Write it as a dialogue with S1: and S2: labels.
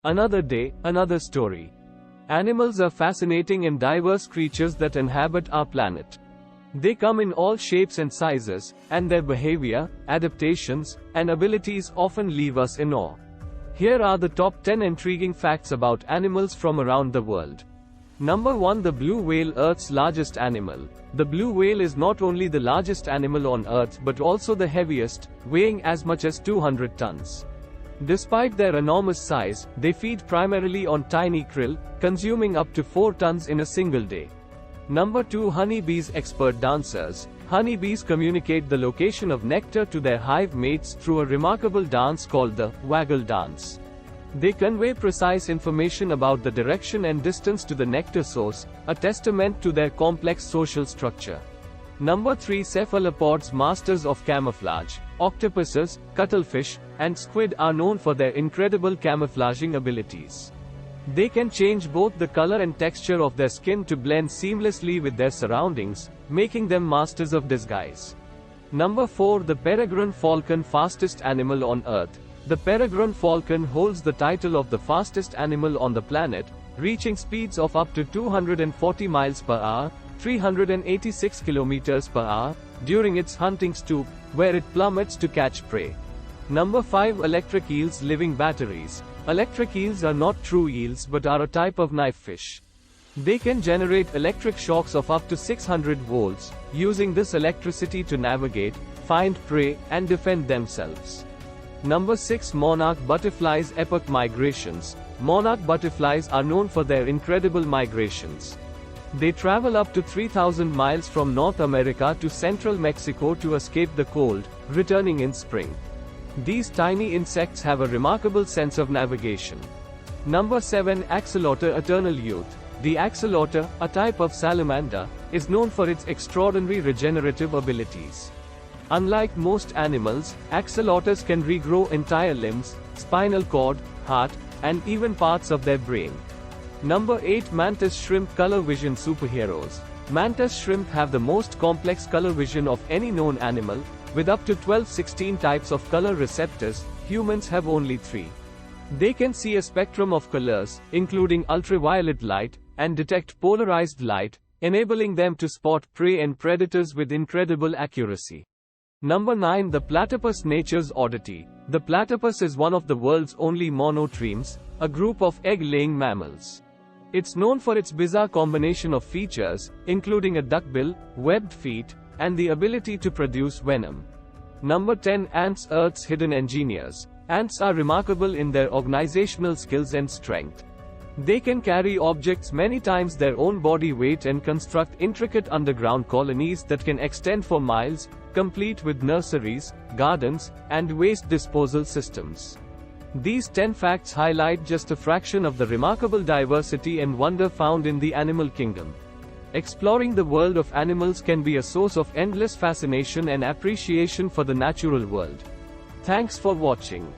S1: Another day, another story. Animals are fascinating and diverse creatures that inhabit our planet. They come in all shapes and sizes, and their behavior, adaptations, and abilities often leave us in awe. Here are the top 10 intriguing facts about animals from around the world. Number 1. The blue whale, Earth's largest animal. The blue whale is not only the largest animal on Earth but also the heaviest, weighing as much as 200 tons. Despite their enormous size, they feed primarily on tiny krill, consuming up to 4 tons in a single day. Number 2. Honeybees, expert dancers. Honeybees communicate the location of nectar to their hive mates through a remarkable dance called the waggle dance. They convey precise information about the direction and distance to the nectar source, a testament to their complex social structure. Number 3. Cephalopods, masters of camouflage. Octopuses, cuttlefish, and squid are known for their incredible camouflaging abilities. They can change both the color and texture of their skin to blend seamlessly with their surroundings, making them masters of disguise. Number 4. The peregrine falcon, fastest animal on Earth. The peregrine falcon holds the title of the fastest animal on the planet, reaching speeds of up to 240 miles per hour, 386 kilometers per hour, during its hunting stoop, where it plummets to catch prey. Number 5. Electric eels, living batteries. Electric eels are not true eels but are a type of knife fish. They can generate electric shocks of up to 600 volts, using this electricity to navigate, find prey, and defend themselves. Number 6. Monarch butterflies, epoch migrations. Monarch butterflies are known for their incredible migrations. They travel up to 3,000 miles from North America to central Mexico to escape the cold, returning in spring. These tiny insects have a remarkable sense of navigation. Number 7. Axolotl, eternal youth. The axolotl, a type of salamander, is known for its extraordinary regenerative abilities. Unlike most animals, axolotls can regrow entire limbs, spinal cord, heart, and even parts of their brain. Number 8. Mantis shrimp, color vision superheroes. Mantis shrimp have the most complex color vision of any known animal, with up to 16 types of color receptors. Humans have only 3. They can see a spectrum of colors, including ultraviolet light, and detect polarized light, enabling them to spot prey and predators with incredible accuracy. Number 9. The platypus, nature's oddity. The platypus is one of the world's only monotremes, a group of egg-laying mammals. It's known for its bizarre combination of features, including a duckbill, webbed feet, and the ability to produce venom. Number 10. Ants, Earth's hidden engineers. Ants are remarkable in their organizational skills and strength. They can carry objects many times their own body weight and construct intricate underground colonies that can extend for miles, complete with nurseries, gardens, and waste disposal systems. These 10 facts highlight just a fraction of the remarkable diversity and wonder found in the animal kingdom. Exploring the world of animals can be a source of endless fascination and appreciation for the natural world. Thanks for watching.